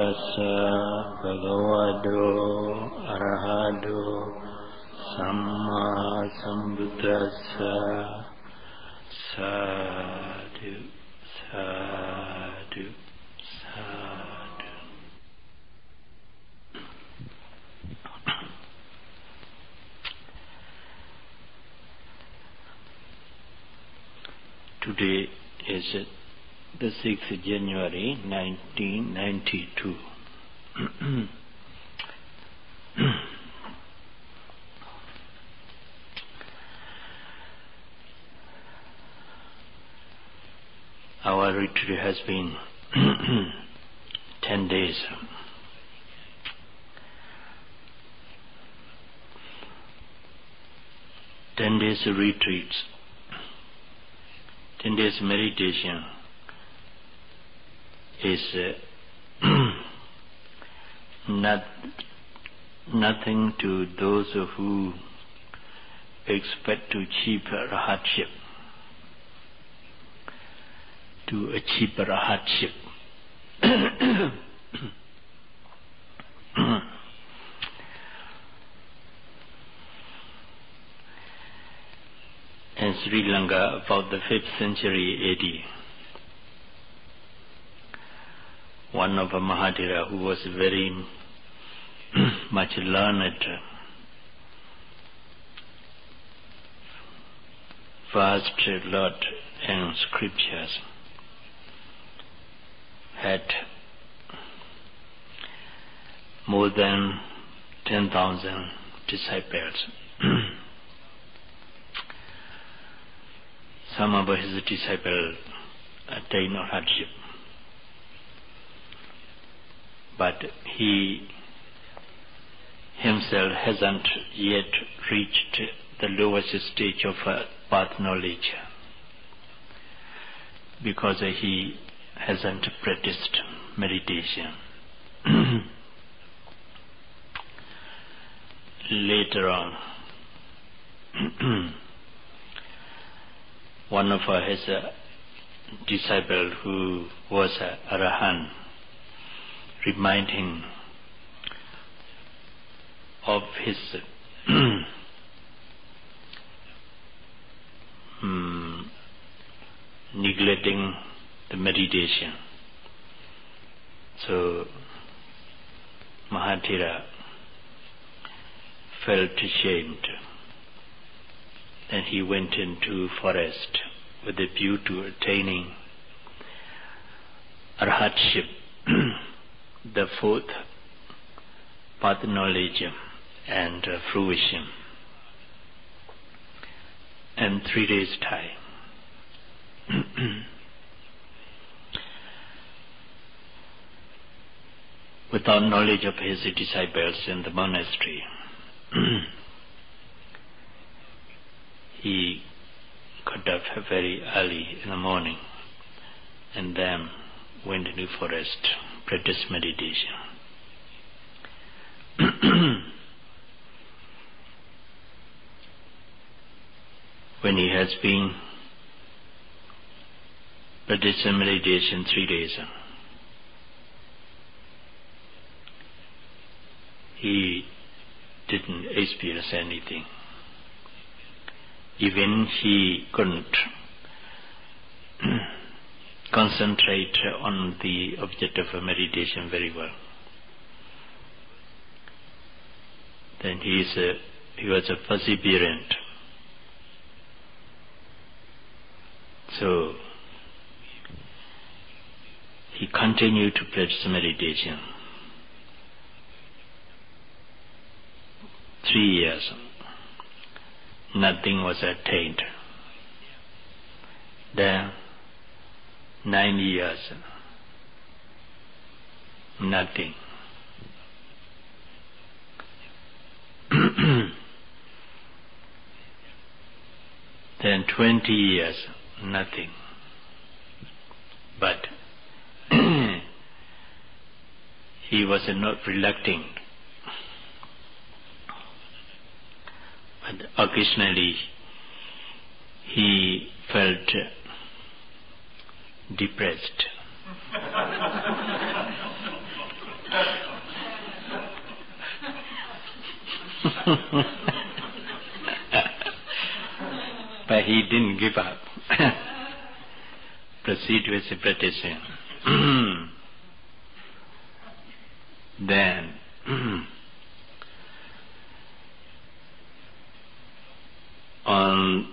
tassa bhagavato arahato samma sambuddhassa. Sadhu, sadhu, sadhu. Today is the 6th of January 1992. Our retreat has been 10 days. Retreats, 10 days meditation is nothing to those who expect to achieve hardship. In Sri Lanka, about the 5th century AD, one of a Mahātira who was very much learned, vast lot in scriptures, had more than 10,000 disciples. Some of his disciples attained hardship, but he himself hasn't yet reached the lowest stage of path knowledge, because he hasn't practiced meditation. Later on, one of his disciples who was an Arahant reminded him of his neglecting the meditation. So Mahātira felt ashamed. Then he went into forest with a view to attaining arhatship, the fourth path knowledge and fruition, in 3 days' time. Without knowledge of his disciples in the monastery, he got up very early in the morning and then went into the forest, practiced meditation. When he has been practicing meditation 3 days, he didn't experience anything. Even he couldn't concentrate on the object of meditation very well. Then he was a perseverant. So he continued to practice meditation. 3 years, nothing was attained. Then 9 years, nothing. Then 20 years, nothing. But he was not reluctant. But occasionally he felt depressed. But he didn't give up. Proceed with the practicing. Then on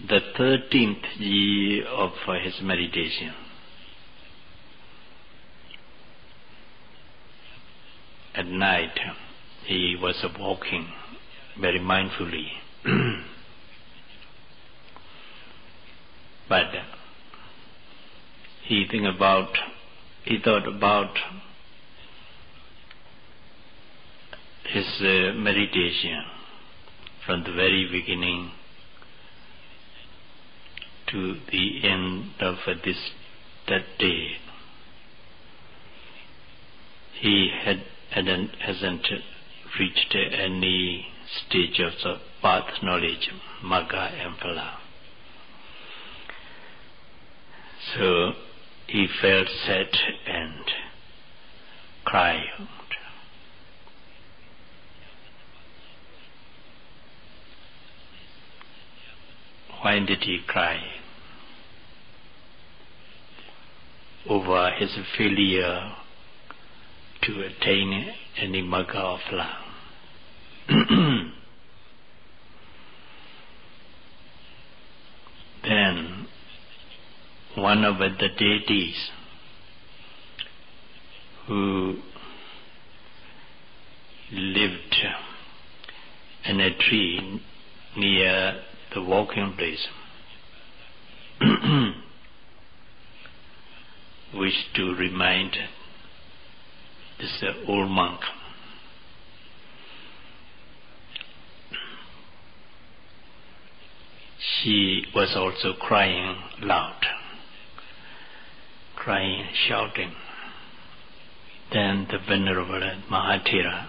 the 13th year of his meditation, at night he was walking very mindfully. But he thought about his meditation from the very beginning to the end of that day. He hasn't reached any stage of the path knowledge, magga and phala. So he felt sad and cried. Why did he cry? Over his failure to attain any magga or phala. Then one of the deities who lived in a tree near the walking place wished to remind this old monk she was also crying loud, crying, shouting. Then the Venerable Mahātira,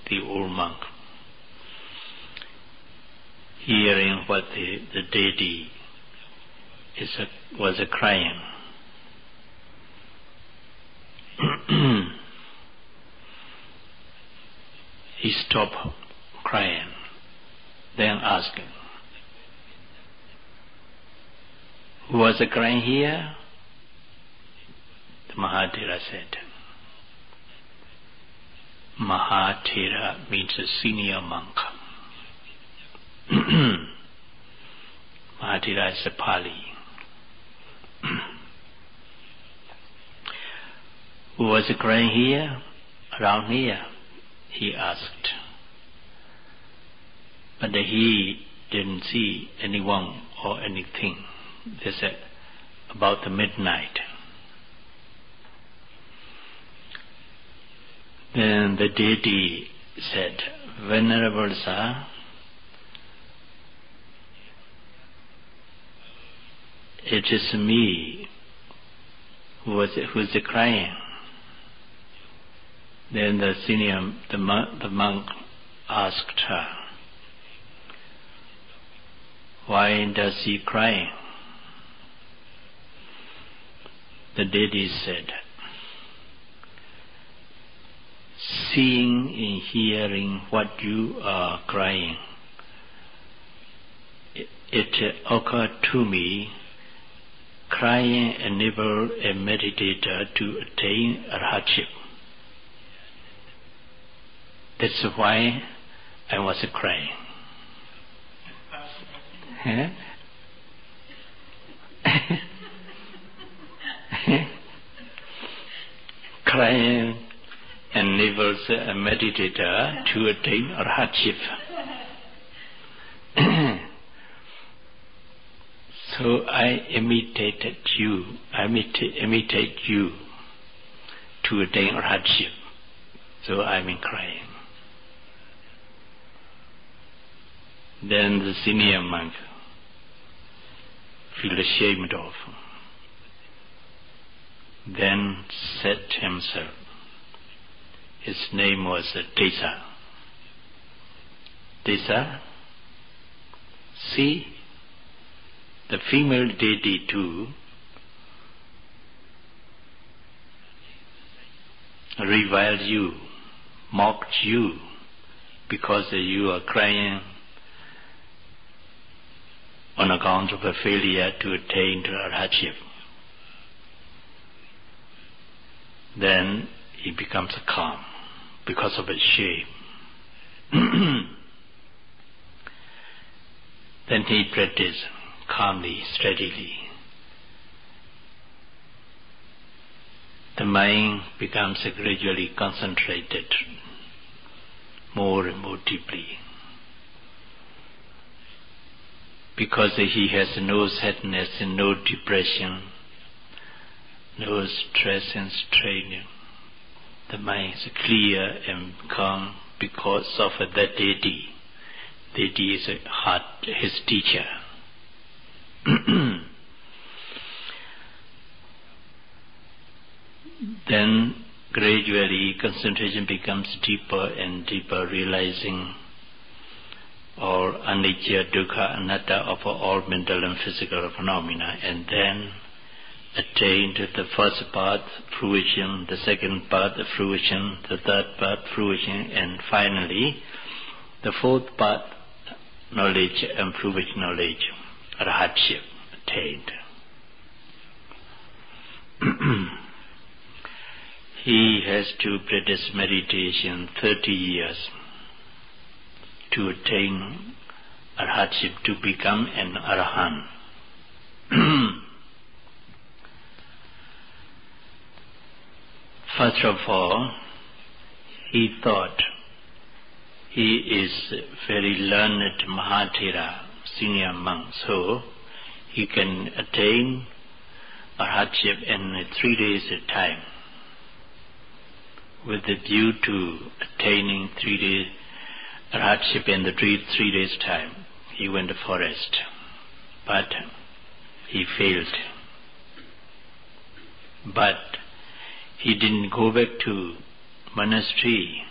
the old monk, hearing what the deity was crying, he stopped crying, then asked, "Who was crying here?" The Mahātira said. Mahātira means a senior monk. Mahātira is a Pali. Who was crying here? Around here? He asked. But he didn't see anyone or anything. They said, about the midnight. Then the deity said, "Venerable sir, it is me who is crying." Then the monk asked her, "Why does he cry?" The deity said, "Seeing and hearing what you are crying, it occurred to me, crying enables a meditator to attain arhatship. That's why I was crying." Crying enables a meditator to attain arhatship. So I imitate you to attain arhatship. So I'm crying. Then the senior monk feel ashamed of. Then said himself, his name was Desa. Desa, see, the female deity too reviled you, mocked you, because you are crying on account of a failure to attain to arhatship, then he becomes calm because of his shame. Then he practices calmly, steadily. The mind becomes gradually concentrated more and more deeply, because he has no sadness and no depression, no stress and strain. The mind is clear and calm because of that deity. Deity is heart, his teacher. Then gradually concentration becomes deeper and deeper, realizing all anicca, dukkha, anatta of all mental and physical phenomena, and then attain to the first path, fruition, the second path, fruition, the third path, fruition, and finally the fourth path, knowledge and fruition knowledge, arhatship attained. He has to practice meditation 30 years to attain arhatship, to become an arahant. First of all, he thought he is very learned Mahathera, senior monk, so he can attain arhatship in 3 days' time. With the view to attaining 3 days arhatship in the 3 days' time, he went to forest, but he failed. But he didn't go back to monastery.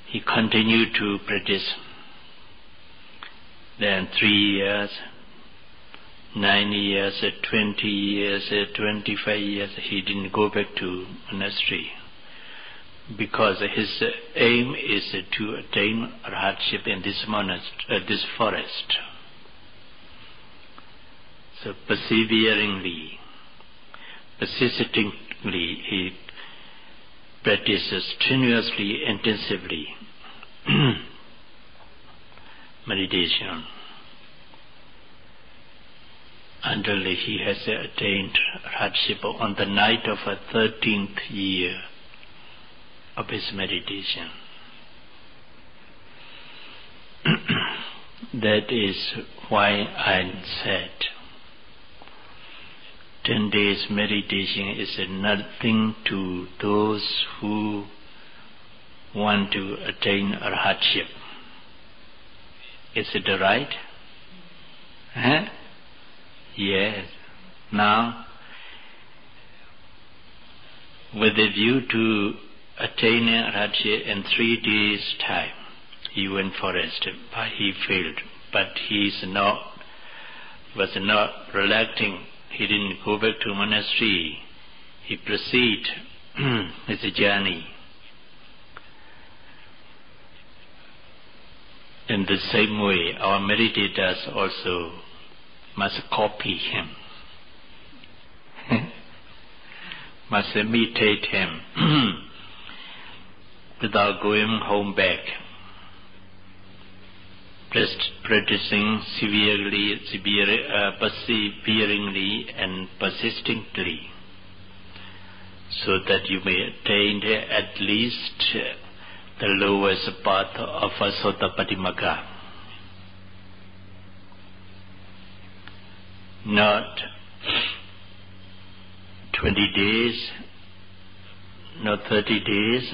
He continued to practice. Then 3 years, 9 years, 20 years, 25 years, he didn't go back to monastery, because his aim is to attain arhatship in this this forest. So persistingly, he practices strenuously, intensively meditation until he has attained arhatship on the night of a 13th year of his meditation. That is why I said 10 days meditation is nothing to those who want to attain arhatship. Is it right? Huh? Yes. Now, with a view to attaining arhatship in 3 days' time, he went forest, but he failed. But he was not reluctant. He didn't go back to monastery. He proceeded his journey. In the same way, our meditators also must copy him, must imitate him without going home back, practicing perseveringly and persistently, so that you may attain at least the lowest path of a Sotapatimagga. Not 20 days, not 30 days,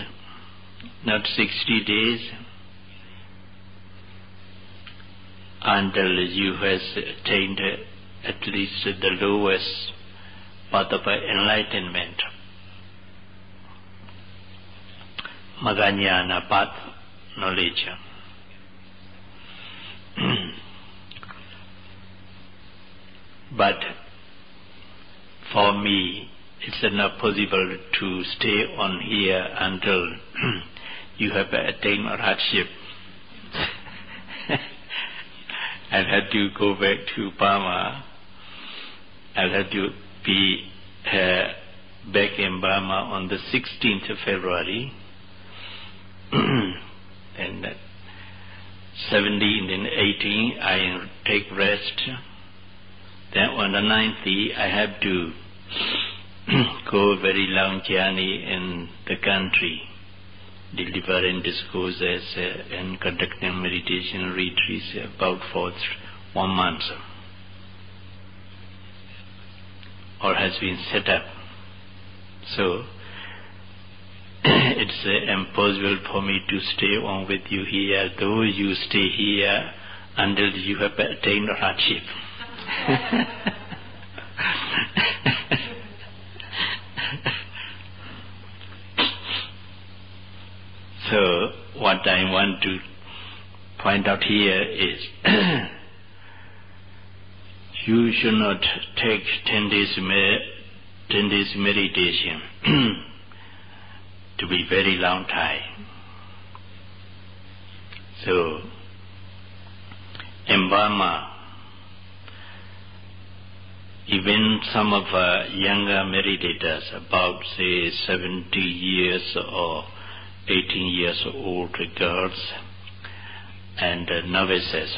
not 60 days, until you have attained at least the lowest path of enlightenment, Maganyana path, knowledge. But for me, it's not possible to stay on here until you have attained hardship. I'll have to go back to Burma. I'll have to be back in Burma on the 16th of February. And 17 and 18 I take rest. Then on the 19th I have to go a very long journey in the country, delivering discourses and conducting meditation retreats about for 1 month. All has been set up. So it's impossible for me to stay on with you here, though you stay here until you have attained hardship. So what I want to point out here is you should not take 10 days meditation to be very long time. So in Burma, even some of younger meditators, about say 70 years or 18 years old girls and novices,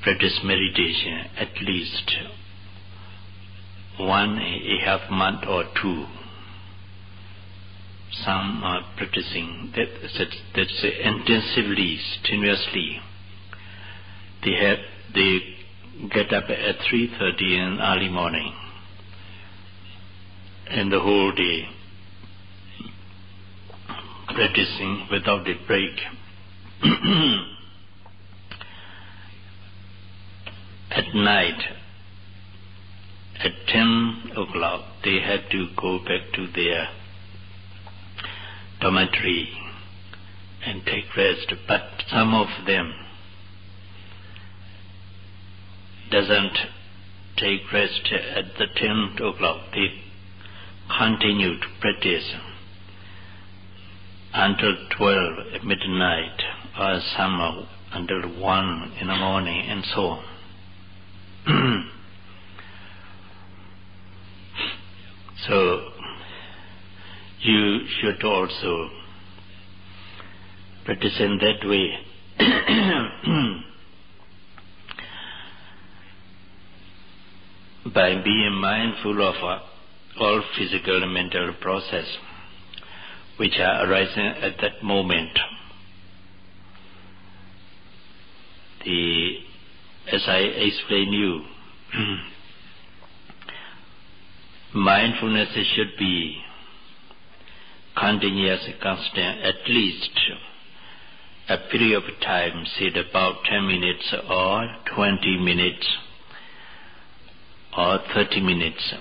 practice meditation at least 1.5 months or 2. Some are practicing that's intensively, strenuously. They get up at 3:30 in early morning, and the whole day practicing without a break. At night, at 10 o'clock, they had to go back to their dormitory and take rest. But some of them doesn't take rest at the 10 o'clock. They continue to practice until 12 at midnight, or some until 1 in the morning, and so on. So you should also practice in that way. By being mindful of all physical and mental process which are arising at that moment. As I explained you, mindfulness should be continuous, constant, at least a period of time, say about 10 minutes or 20 minutes or 30 minutes.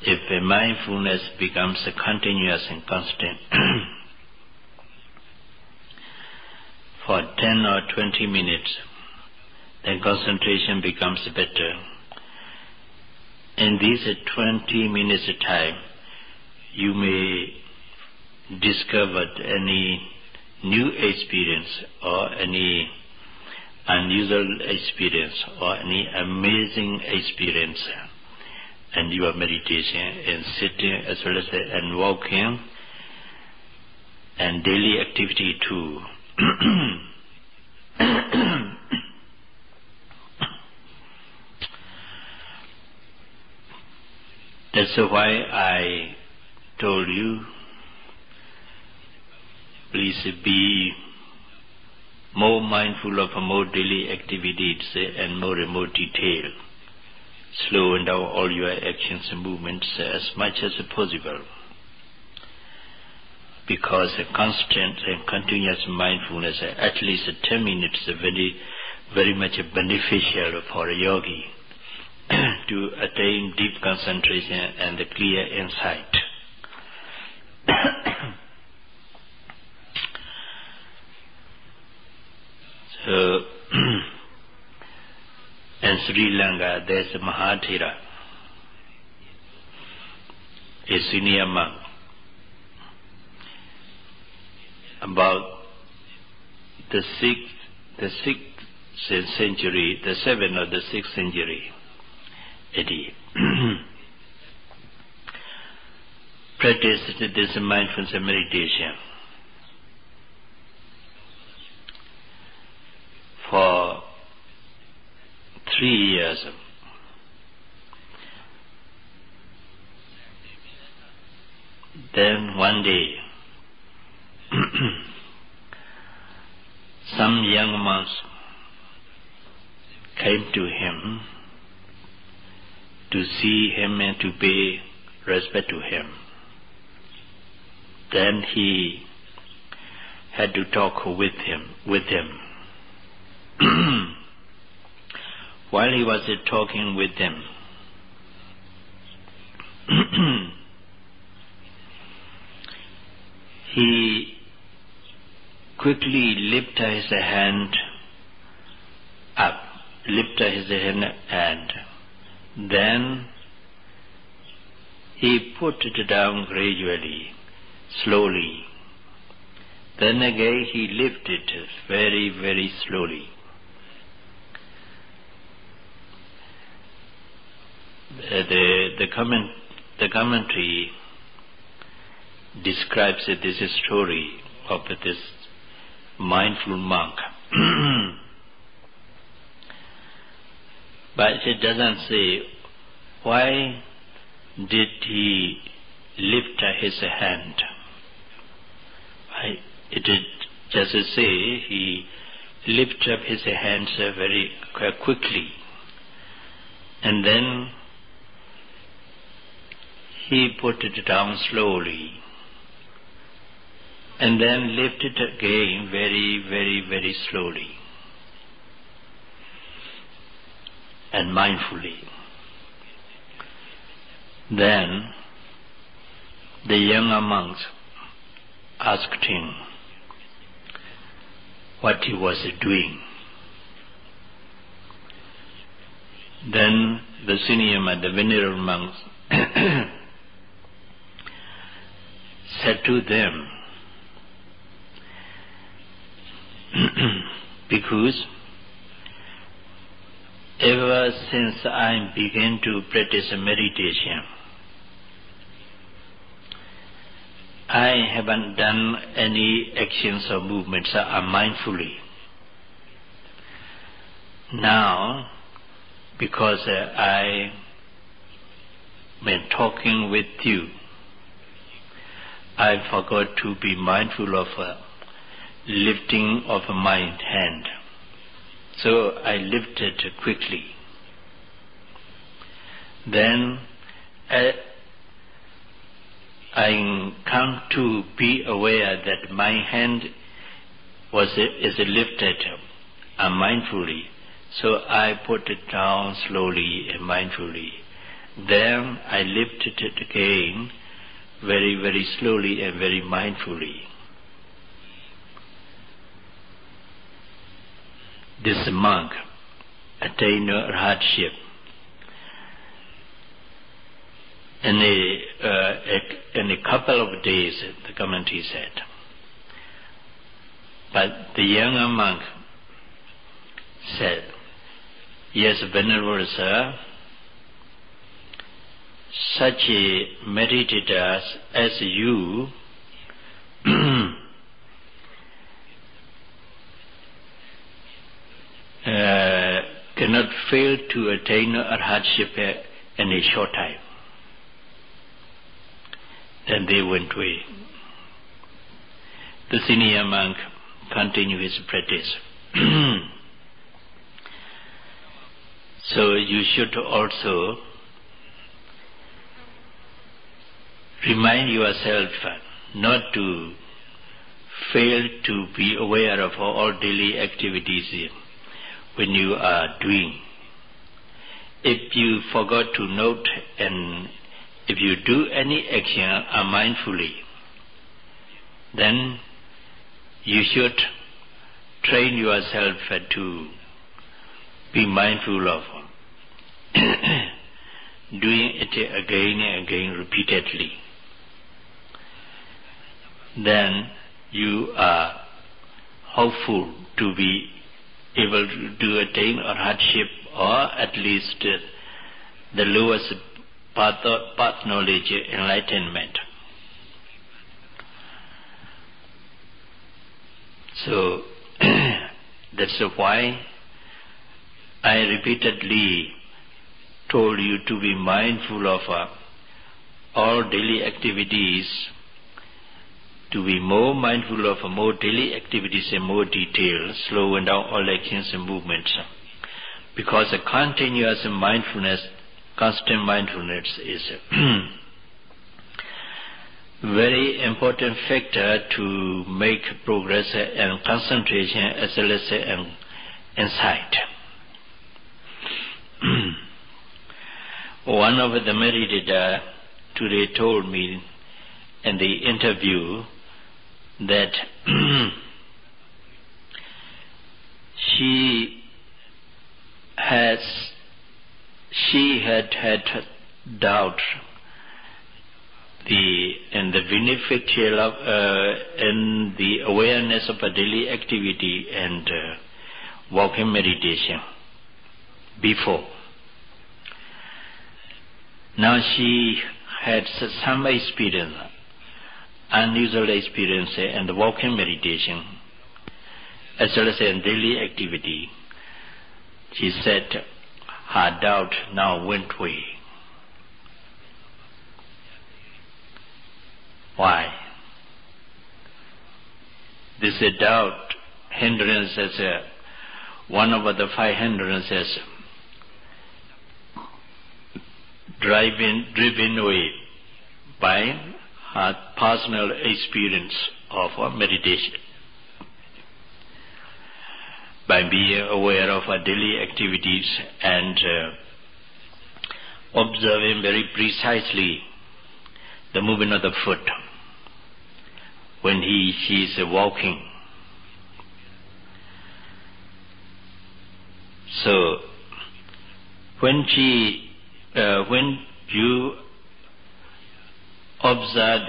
If a mindfulness becomes continuous and constant for 10 or 20 minutes, then concentration becomes better. In this 20 minutes time, you may discover any new experience or any unusual experience or any amazing experience and your meditation and sitting as well as and walking and daily activity too. That's why I told you, please be more mindful of more daily activities and more remote detail. Slow down all your actions and movements as much as possible, because a constant and continuous mindfulness, at least 10 minutes, is very much beneficial for a yogi to attain deep concentration and clear insight. So in Sri Lanka there's a Mahāthera, a senior monk, about the 6th century, the 7th or the 6th century AD. Practiced this mindfulness meditation for 3 years. Then one day, some young monks came to him to see him and to pay respect to him. Then he had to talk with him. While he was talking with them, he quickly lifted his hand up, and then he put it down gradually, slowly. Then again he lifted it very, very slowly. The commentary describes this story of this mindful monk. But it doesn't say why did he lift his hand. It just say he lifted up his hands very quickly, and then he put it down slowly, and then lifted it again very, very, very slowly and mindfully. Then the younger monks asked him what he was doing. Then the senior monk, the venerable monks, said to them, because ever since I began to practice meditation, I haven't done any actions or movements mindfully. Now, because I been talking with you, I forgot to be mindful of lifting of my hand. So I lifted quickly. Then I come to be aware that my hand is lifted mindfully. So I put it down slowly and mindfully. Then I lifted it again very, very slowly and very mindfully. This monk attained hardship. In a couple of days, the commentary said. But the younger monk said, yes, Venerable Sir, such a meditator as you cannot fail to attain a hardship in a short time. Then they went away. The senior monk continued his practice. So you should also remind yourself not to fail to be aware of all daily activities when you are doing. If you forgot to note and if you do any action mindfully, then you should train yourself to be mindful of doing it again and again repeatedly, then you are hopeful to be able to attain arhatship, or at least the lowest path knowledge, enlightenment. So that's why I repeatedly told you to be mindful of all daily activities, to be more mindful of more daily activities in more detail, slowing down all actions and movements. Because a continuous mindfulness, constant mindfulness is very important factor to make progress and concentration as well as insight. One of the meditator today told me in the interview that she had doubt in the beneficial of in the awareness of a daily activity and walking meditation before. Now she had some experience, unusual experience in the walking meditation as well as in daily activity. She said her doubt now went away. Why? This doubt hindrance as one of the 5 hindrances driven away by her personal experience of meditation. By being aware of our daily activities and observing very precisely the movement of the foot when she is walking. So when you observe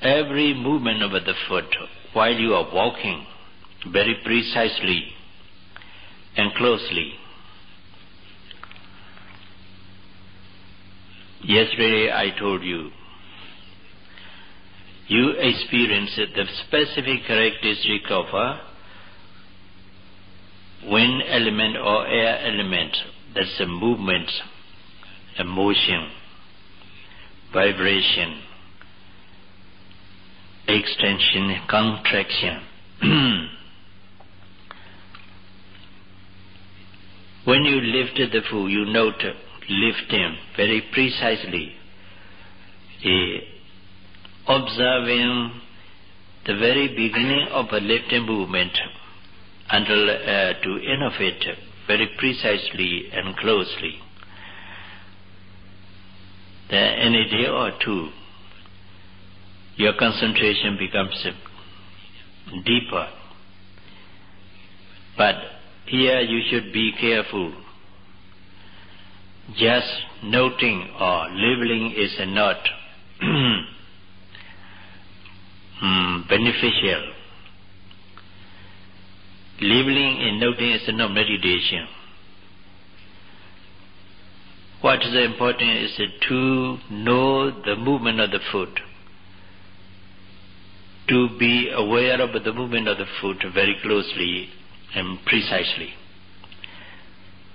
every movement of the foot while you are walking very precisely and closely. Yesterday I told you, you experience the specific characteristic of a wind element or air element. That's a movement, a motion, vibration, extension, contraction. When you lifted the foot, you note lifting very precisely, observing the very beginning of a lifting movement until to end of it very precisely and closely. Then in a day or two, your concentration becomes deeper. But here you should be careful. Just noting or labeling is not beneficial. Labeling and noting is not meditation. What is important is to know the movement of the foot, to be aware of the movement of the foot very closely and precisely.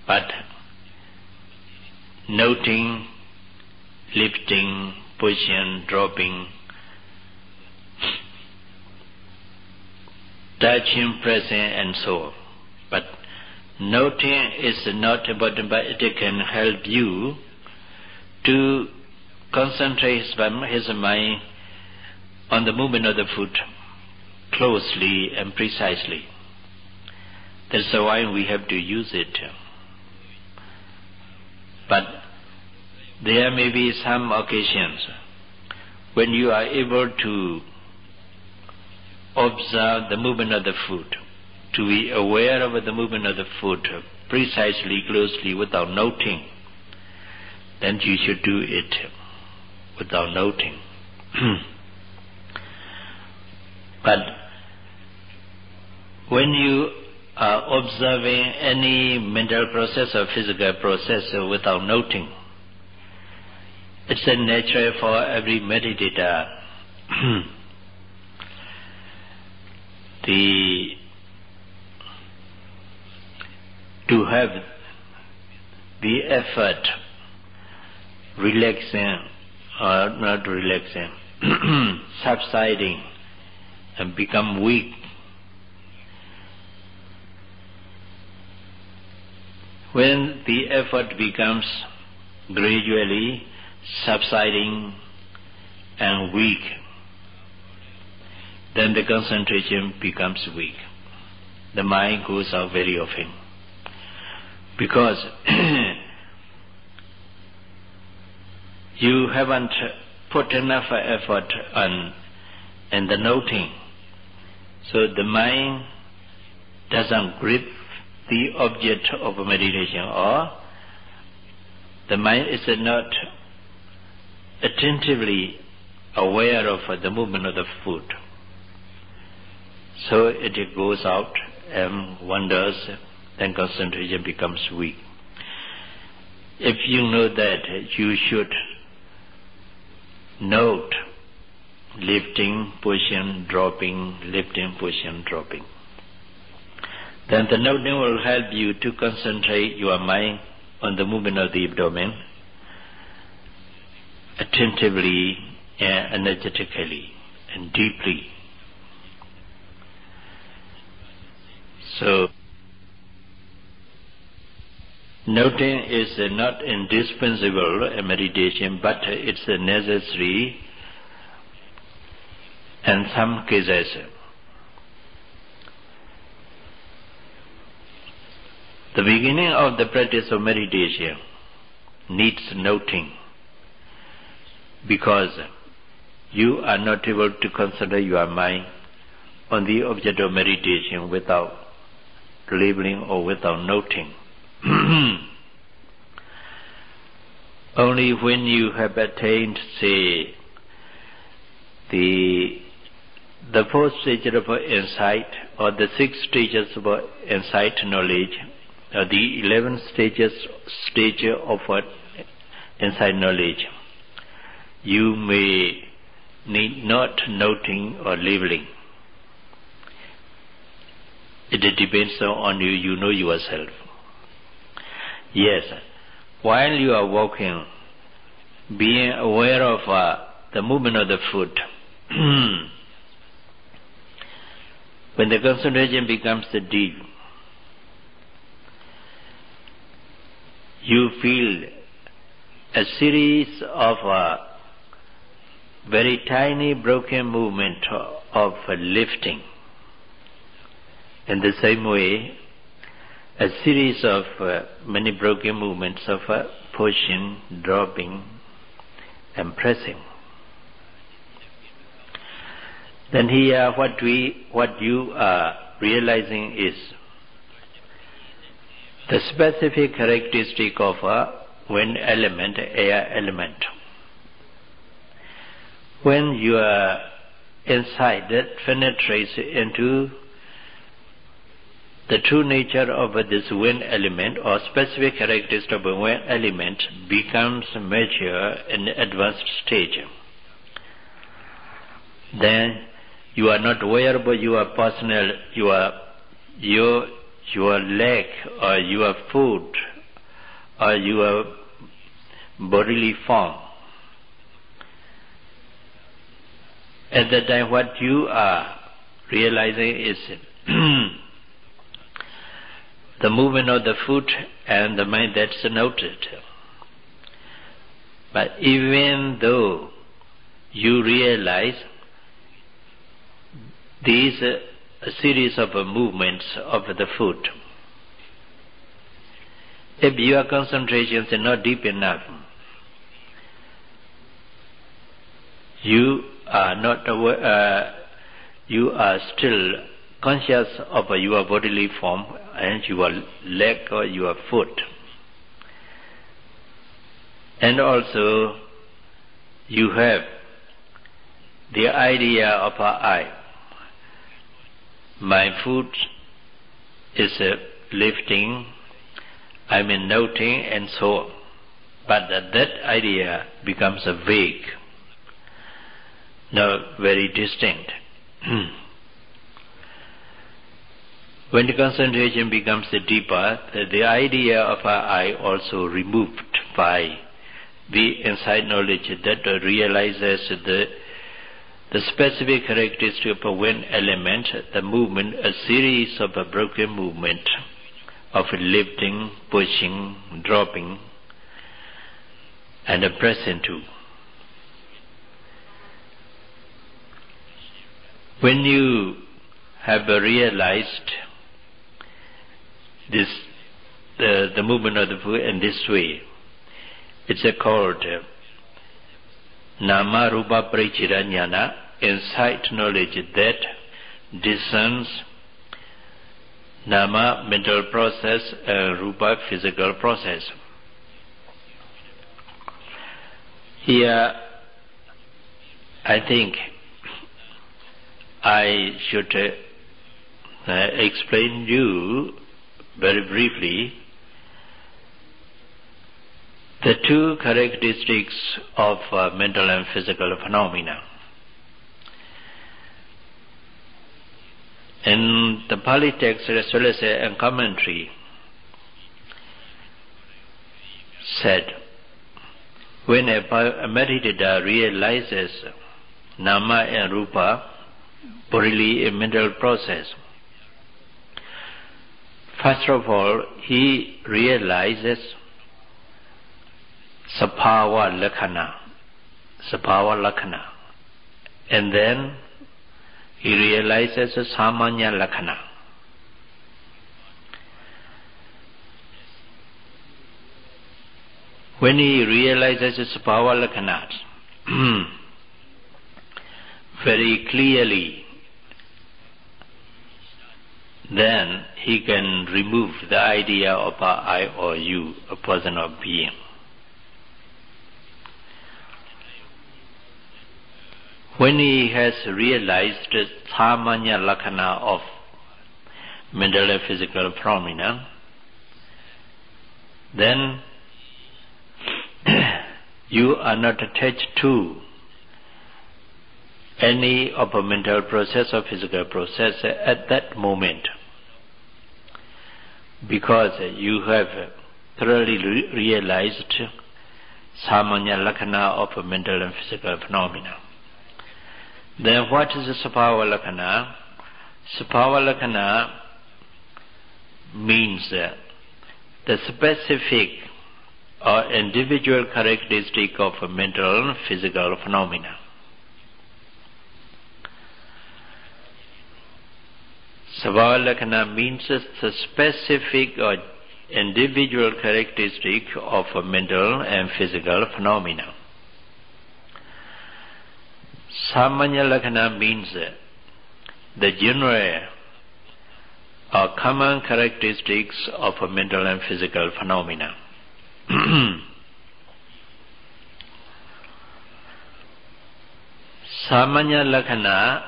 But noting, lifting, pushing, dropping, touching, pressing, and so on. But noting is not important, but it can help you to concentrate his mind on the movement of the foot closely and precisely. That's why we have to use it. But there may be some occasions when you are able to observe the movement of the foot, to be aware of the movement of the foot precisely, closely, without noting, then you should do it without noting. But when you are observing any mental process or physical process without noting, it's a nature for every meditator to have the effort relaxing or not relaxing, subsiding and become weak. When the effort becomes gradually subsiding and weak, then the concentration becomes weak. The mind goes out very often. Because you haven't put enough effort in the noting, so the mind doesn't grip the object of meditation, or the mind is not attentively aware of the movement of the foot. So it goes out and wanders, then concentration becomes weak. If you know that, you should note lifting, pushing, dropping, lifting, pushing, dropping. Then the noting will help you to concentrate your mind on the movement of the abdomen attentively and energetically and deeply. So, noting is not indispensable in meditation, but it's necessary in some cases. The beginning of the practice of meditation needs noting, because you are not able to concentrate your mind on the object of meditation without labeling or without noting. Only when you have attained, say, the fourth stage of insight, or the 6 stages of insight knowledge, or the 11th stage of insight knowledge, you may need not noting or labeling. It depends on you. You know yourself. Yes, while you are walking, being aware of the movement of the foot, when the concentration becomes deep, you feel a series of very tiny broken movement of lifting. In the same way, a series of many broken movements of pushing, dropping, and pressing. Then here, what you are realizing is the specific characteristic of wind element, air element. When your insight that penetrates into the true nature of this wind element or specific characteristic of a wind element becomes mature in advanced stage, then you are not aware of your personal, your leg or your foot or your bodily form. At that time, what you are realizing is the movement of the foot and the mind that's noted. But even though you realize these a series of movements of the foot, if your concentration is not deep enough, you are not aware, you are still conscious of your bodily form and your leg or your foot. And also you have the idea of an eye. My foot is lifting, noting, and so on. But that idea becomes vague, now very distinct. When the concentration becomes deeper, the idea of an eye also removed by the insight knowledge that realizes the specific characteristic of one element, the movement, a series of a broken movement of lifting, pushing, dropping, and pressing too. When you have realized this, the movement of the foot in this way, it's called Nama Rupa Parichira Jnana, insight knowledge that discerns Nama, mental process, and Rupa, physical process. Here, I think I should explain you very briefly the two characteristics of mental and physical phenomena. In the Pali text as well as in commentary said, when a meditator realizes Nama and Rupa, bodily and mental process, first of all, he realizes Sabhava Lakhana, and then he realizes Samanya Lakhana. When he realizes Sabhava Lakhana very clearly, then he can remove the idea of I or you, a person or being. When he has realized the Samanya Lakhana of mental and physical phenomena, then you are not attached to any of a mental process or physical process at that moment, because you have thoroughly realized Samanya Lakhana of a mental and physical phenomena. Then what is the Sabhava Lakhana? Sabhava Lakhana means the specific or individual characteristic of a mental and physical phenomena. Sabhava Lakhana means the specific or individual characteristic of a mental and physical phenomena. Samanya Lakhana means the general or common characteristics of a mental and physical phenomena. Samanya Lakhana,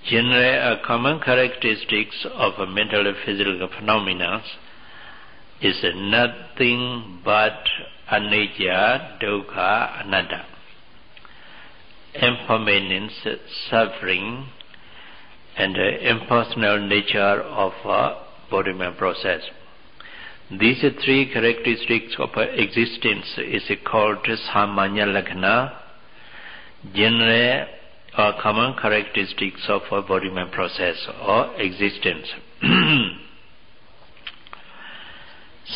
general or common characteristics of a mental and physical phenomena, is nothing but anicca, dukkha, anatta. Impermanence, suffering, and the impersonal nature of embodiment process. These three characteristics of existence is called Samanya Lakhana, general or common characteristics of embodiment process or existence.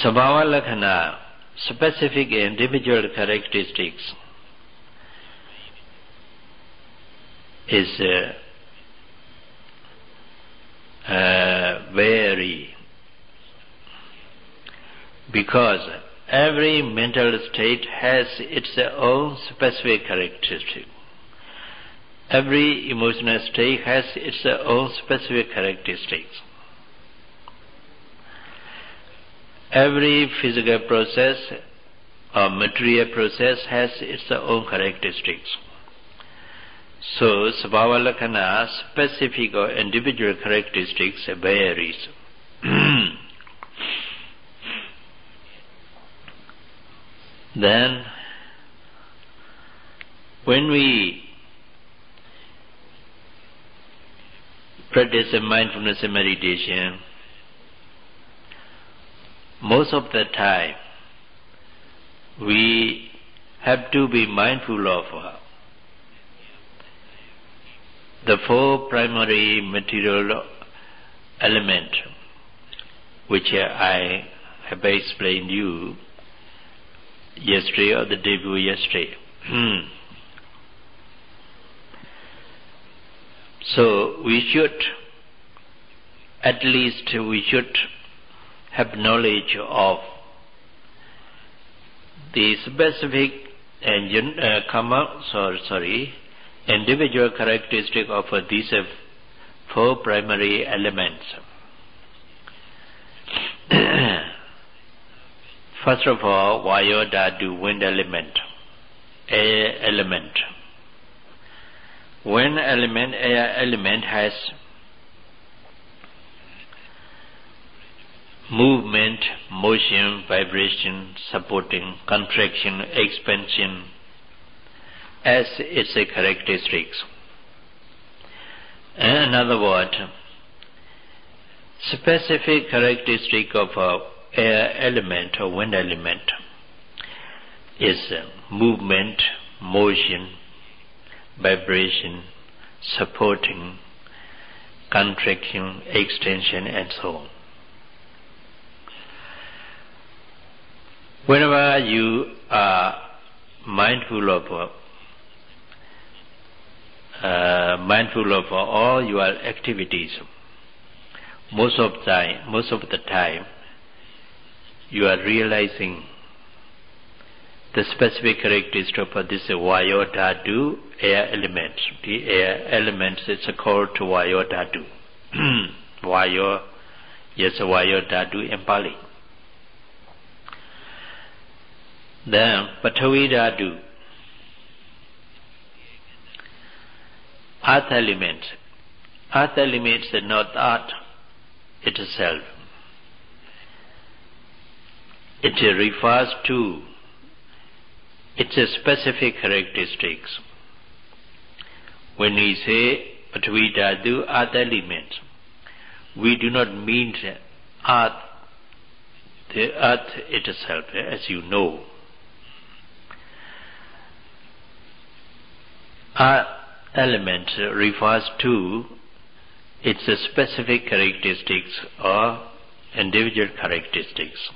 Sabhava Lakhana, specific individual characteristics, is vary, because every mental state has its own specific characteristic. Every emotional state has its own specific characteristics. Every physical process or material process has its own characteristics. So, sabhava lakkhana, specific or individual characteristics varies. Then, when we practice mindfulness and meditation, most of the time we have to be mindful of the four primary material elements which I have explained you yesterday or the day before yesterday. So we should, at least we should have knowledge of the specific and individual characteristic of these four primary elements. First of all, Vayo Dhatu, wind element, air element. Wind element, air element has movement, motion, vibration, supporting, contraction, expansion as its characteristics. In other words, specific characteristic of air element or wind element is movement, motion, vibration, supporting, contraction, extension, and so on. Whenever you are mindful of all your activities, most of the time, you are realizing the specific characteristic of this Vayo Dhatu, air element. The air element is called Vayo Dhatu. Vayo, yes, Vayo Dhatu in Pali. Then Pathavi Dhatu, earth element. Earth element is not earth itself. It refers to its specific characteristics. When we say Pathavi Dhatu, earth element, we do not mean earth, the earth itself, as you know. Earth element refers to its specific characteristics or individual characteristics.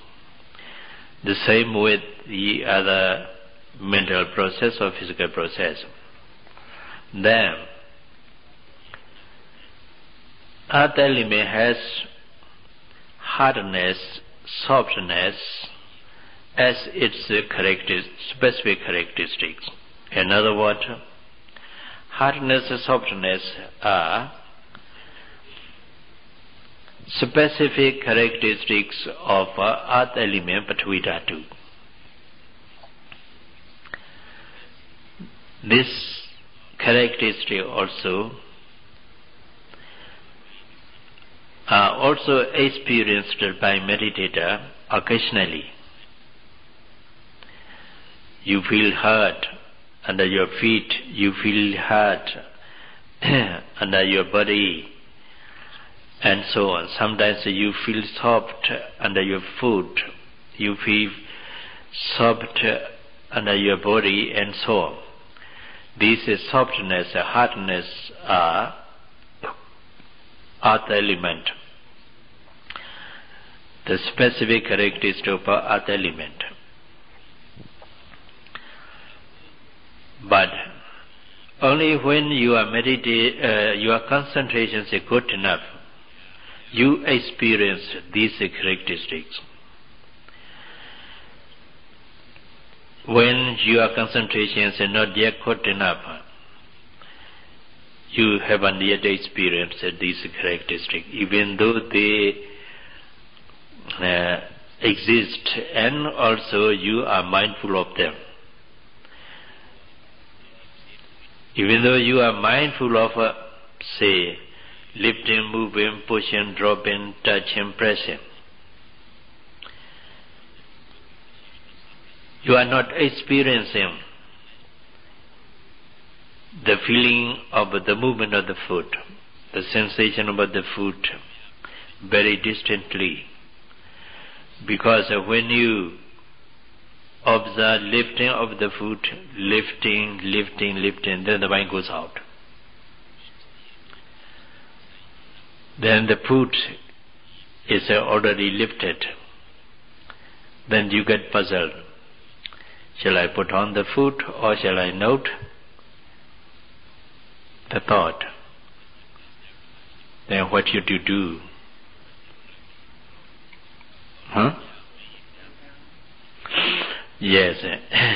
The same with the other mental process or physical process. Then, earth element has hardness, softness as its specific characteristics. In other words, hardness and softness are specific characteristics of earth element Pathavi Dhatu. This characteristic also are also experienced by meditator occasionally. You feel hurt under your feet, you feel hurt under your body, and so on. Sometimes you feel soft under your foot, you feel soft under your body, and so on. These softness, hardness are earth element, the specific characteristic of earth element. But only when you are your concentration is good enough, you experience these characteristics. When your concentration is not yet good enough, you haven't yet experienced these characteristics, even though they exist, and also you are mindful of them. Even though you are mindful of, say, lifting, moving, pushing, dropping, touching, pressing, you are not experiencing the feeling of the movement of the foot, the sensation about the foot very distantly. Because when you observe lifting of the foot, lifting, then the mind goes out. Then the foot is already lifted. Then you get puzzled. Shall I put on the foot or shall I note the thought? Then what should you do? Yes,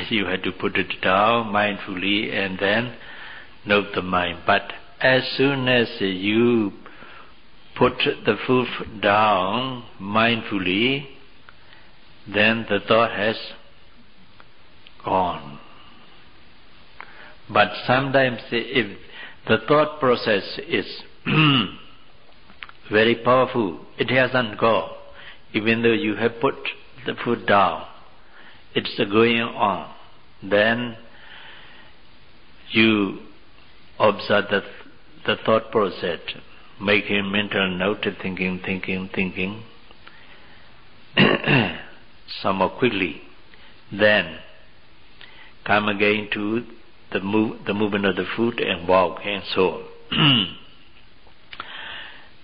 you have to put it down mindfully and then note the mind. But as soon as you put the foot down mindfully, then the thought has gone. But sometimes if the thought process is very powerful, it hasn't gone. Even though you have put the foot down, it's going on. Then you observe the thought process, making mental note, thinking, somewhat quickly. Then come again to the movement of the foot and walk and so on.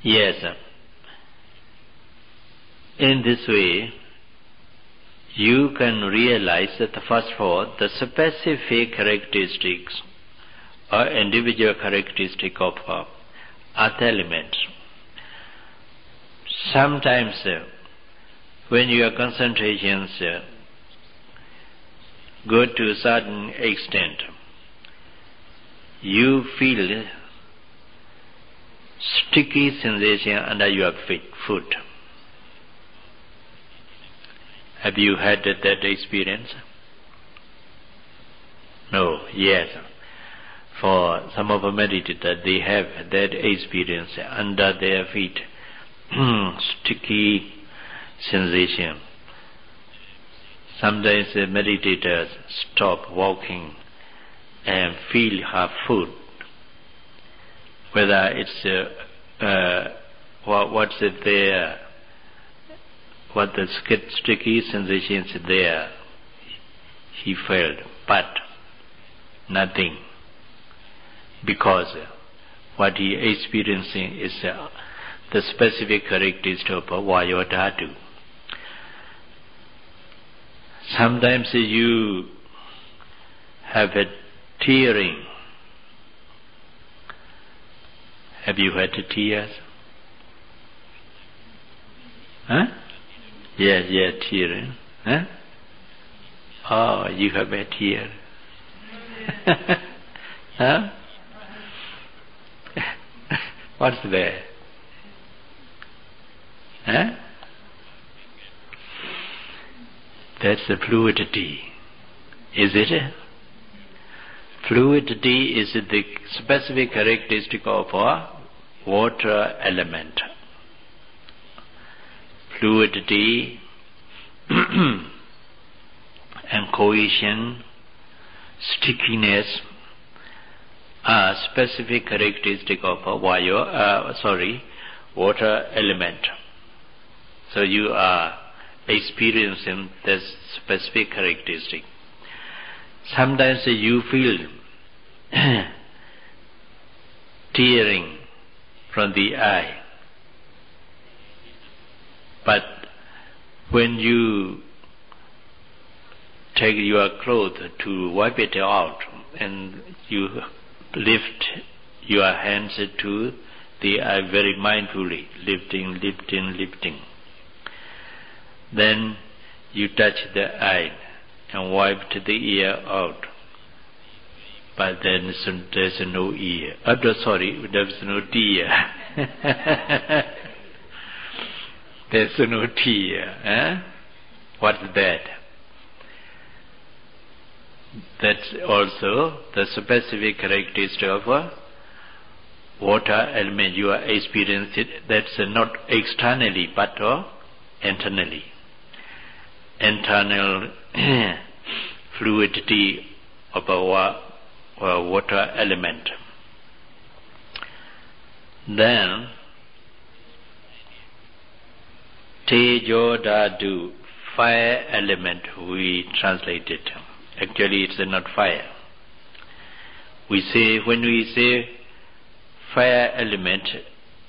Yes. In this way, you can realize that first of all, the specific characteristics or individual characteristic of earth elements. Sometimes when your concentrations go to a certain extent, you feel sticky sensation under your foot. Have you had that experience? No, yes. For some of the meditators, they have that experience under their feet, sticky sensation. Sometimes the meditators stop walking and feel her foot, whether it's what's it there, what the sticky sensation is there, he felt, but nothing, because what he experiencing is the specific characteristic of Vāyo Dhātu. Sometimes you have a tearing. Have you had tears? Huh? Yes, tearing. Huh? Oh, you have a tear. Huh? What's there? Huh? That's the fluidity. Is it? Fluidity is the specific characteristic of a water element. Fluidity and cohesion, stickiness are specific characteristic of a water element. So you are experiencing this specific characteristic. Sometimes you feel tearing from the eye, but when you take your cloth to wipe it out and you lift your hands to the eye very mindfully, lifting, then you touch the eye and wipe the ear out but then there's no ear. Sorry, there's no tear. There's no tear. What's that? That's also the specific characteristic of a water element. You are experiencing it. That's not externally but internally. Internal fluidity of a water element. Then Tejodhatu, fire element, we translate it. Actually it's not fire. When we say fire element,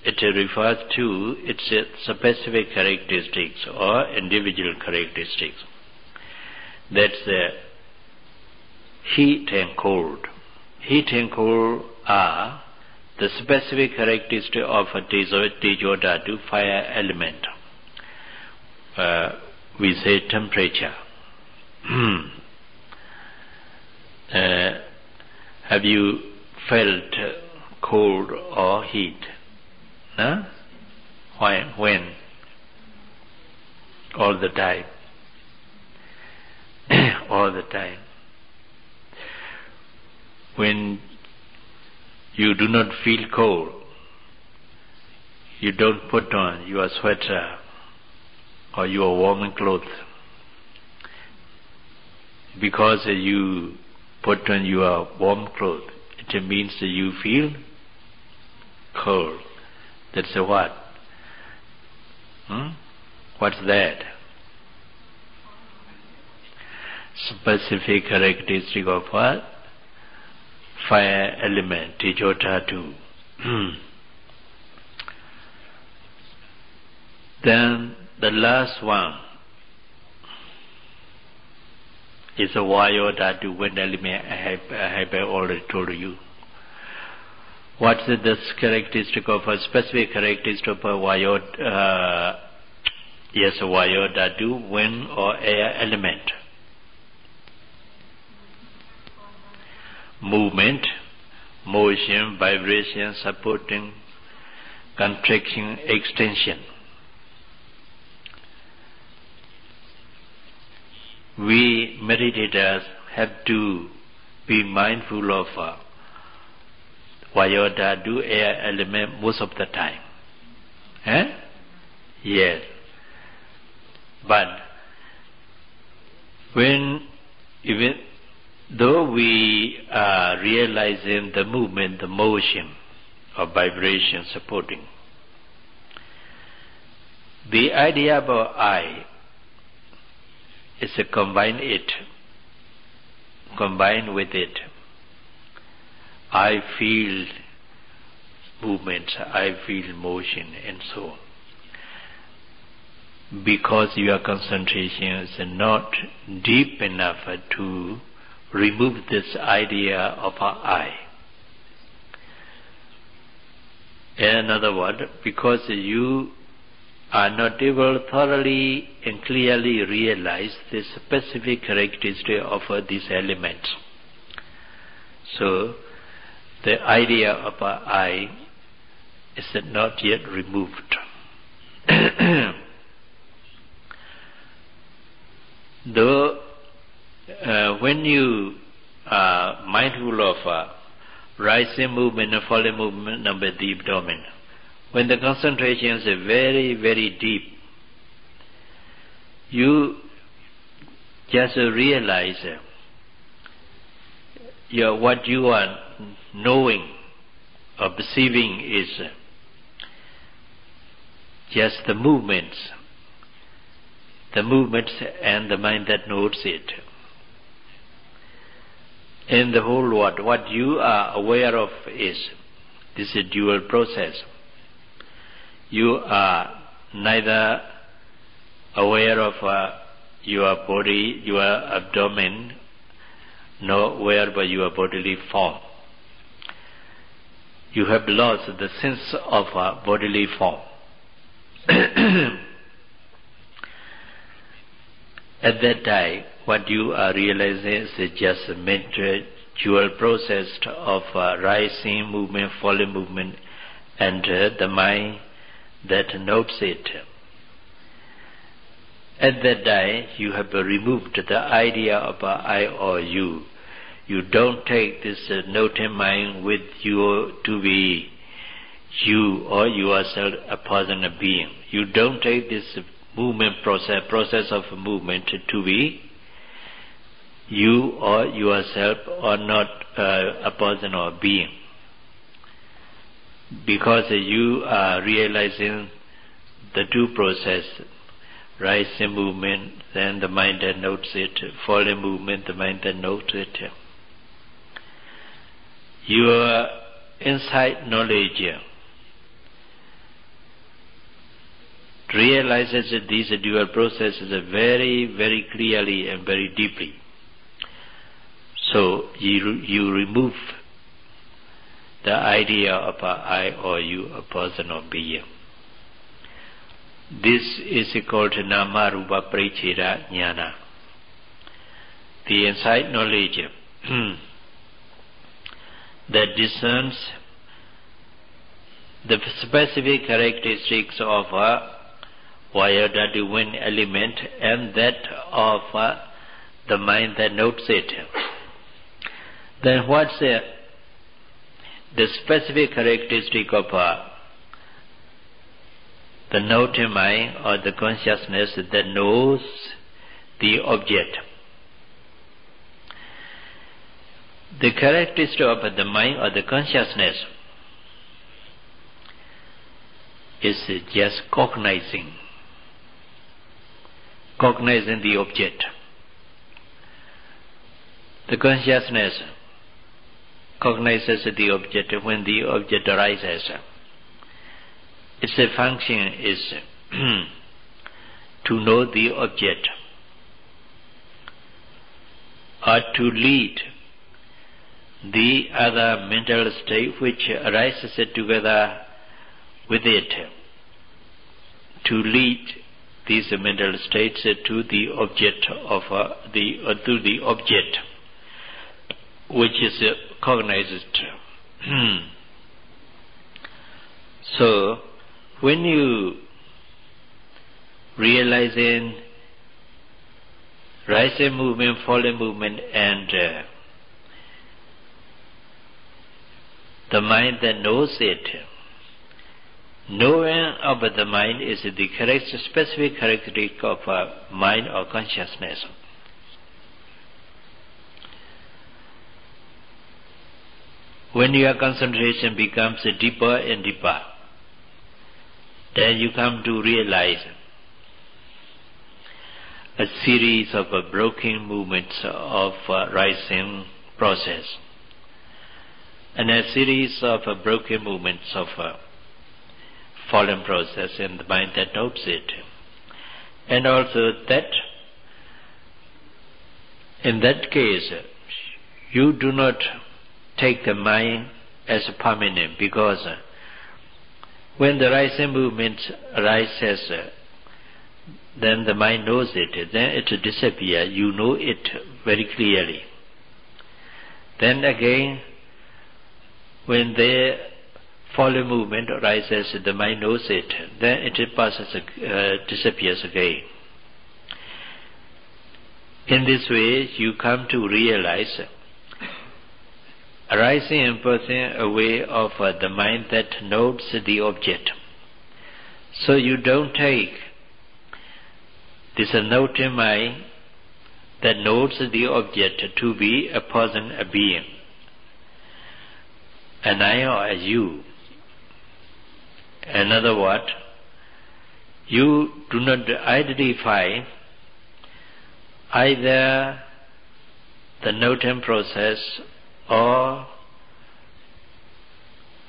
it refers to its specific characteristics or individual characteristics. That's heat and cold. Heat and cold are the specific characteristic of a Tejodhatu, fire element. We say temperature. Have you felt cold or heat? Huh? When? All the time. All the time. When you do not feel cold, you don't put on your sweater or your warm clothes. Because you put on your warm clothes, it means that you feel cold. That's a what? What's that? Specific characteristic of what? Fire element, Tejodhatu. Then the last one is a Vayodhatu, wind element. I have already told you. What's the characteristic of a specific characteristic of a Vayodhatu, wind or air element? Movement, motion, vibration, supporting, contraction, extension. We meditators have to be mindful of Vayodhatu, air element, most of the time. Yes. But even though we are realizing the movement, the motion of vibration supporting, the idea about I is to combine with it. I feel movements, I feel motion, and so on. Because your concentration is not deep enough to remove this idea of I. In other words, because you are not able thoroughly and clearly realize the specific characteristic of these elements. So, the idea of I is not yet removed. Though, when you are mindful of rising movement and falling movement of the abdomen, when the concentration is very, very deep, you just realize what you are knowing or perceiving is just the movements and the mind that knows it. In the whole world, what you are aware of is this is a dual process. You are neither aware of your body, your abdomen, nor aware of your bodily form. You have lost the sense of bodily form. At that time, what you are realizing is just dual process of rising movement, falling movement, and the mind that notes it. At that time, you have removed the idea of I or you. You don't take this noting mind with you to be you or yourself a person, a being. You don't take this movement process of movement to be you or yourself or not a person or being. Because you are realizing the two processes, rising movement, then the mind that notes it, falling movement, the mind that notes it. Your insight knowledge realizes that these dual processes very, very clearly and very deeply. So you remove the idea of I or you, a person or being. This is called Nama Rupa Paricheda Jnana. The insight knowledge that discerns the specific characteristics of a Vayada wind element and that of the mind that notes it. Then what's the specific characteristic of the noting mind or the consciousness that knows the object? The characteristic of the mind or the consciousness is just cognizing the object. The consciousness cognizes the object when the object arises. Its function is to know the object or to lead the other mental state which arises together with it, to lead these mental states to the object of to the object which is cognized. So when you realizing rising movement, falling movement, and the mind that knows it, knowing of the mind is the specific characteristic of mind or consciousness. When your concentration becomes deeper and deeper, then you come to realize a series of broken movements of rising process and a series of broken movements of fallen process in the mind that notes it. And also that in that case you do not take the mind as permanent, because when the rising movement arises, then the mind knows it, then it disappears, you know it very clearly. Then again, when the falling movement arises, the mind knows it, then it disappears again. In this way, you come to realize arising and passing away of the mind that notes the object. So you don't take this noting mind that notes the object to be a person, a being, an I or a you. In other words, you do not identify either the noting process or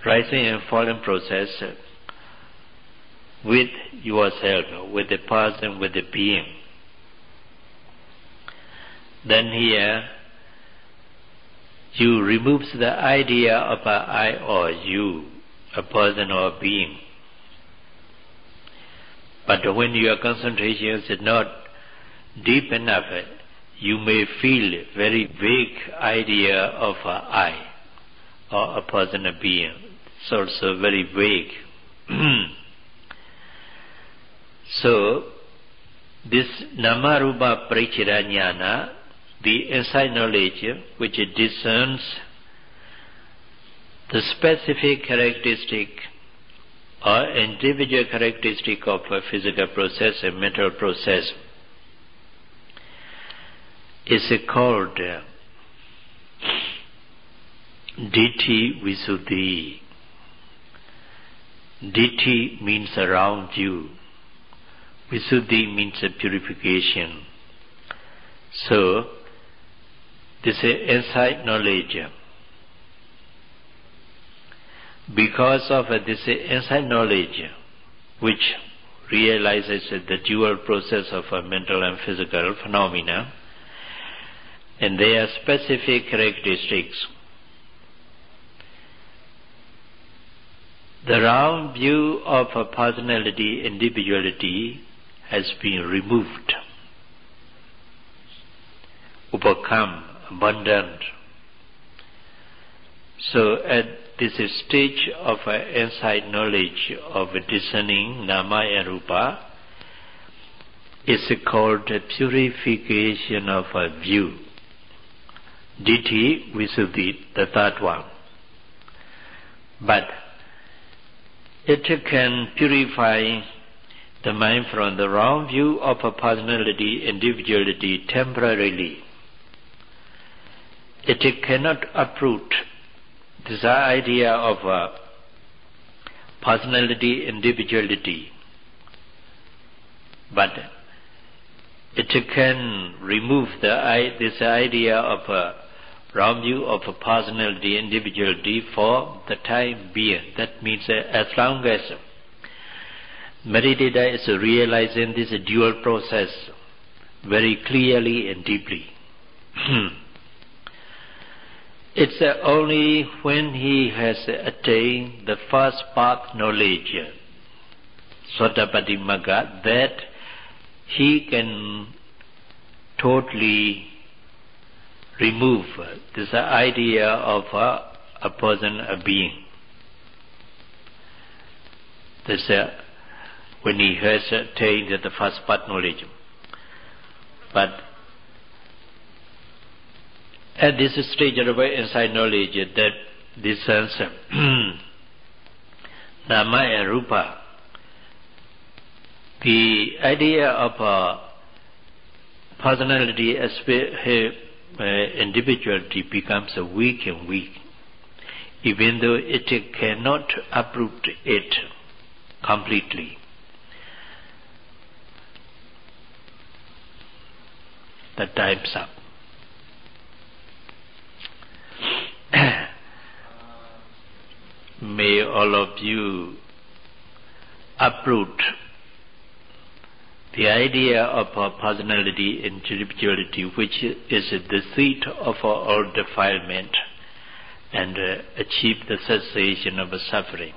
rising and falling process with yourself, with the person, with the being. Then here you remove the idea of a I or you, a person or a being. But when your concentration is not deep enough, you may feel a very vague idea of an I or a person, a being. It's also very vague. So, this Nama-rupa Parichira Jnana, the insight knowledge which discerns the specific characteristic or individual characteristic of a physical process and mental process, is called Ditti Visuddhi. Ditti means around you. Visuddhi means a purification. So, this is insight knowledge. Because of this insight knowledge, which realizes the dual process of mental and physical phenomena, and their specific characteristics, the round view of a personality, individuality has been removed, overcome, abandoned. So at this stage of insight knowledge of discerning Nama and Rupa is called purification of a view. Ditti Visuddhi, the third one. But it can purify the mind from the wrong view of a personality, individuality temporarily. It cannot uproot this idea of personality, individuality, but it can remove this idea of a wrong view of a personality, individuality for the time being. That means as long as meditator is realizing this dual process very clearly and deeply. It's only when he has attained the first path knowledge, Sotapati Magga, that he can totally remove this idea of a person, a being. This when he has attained the first path knowledge. But at this stage of insight knowledge that discerns Nama and Rupa, the idea of personality, individuality becomes weak and weak, even though it cannot uproot it completely. The time's up. May all of you uproot the idea of personality and individuality, which is the seat of all defilement, and achieve the cessation of suffering.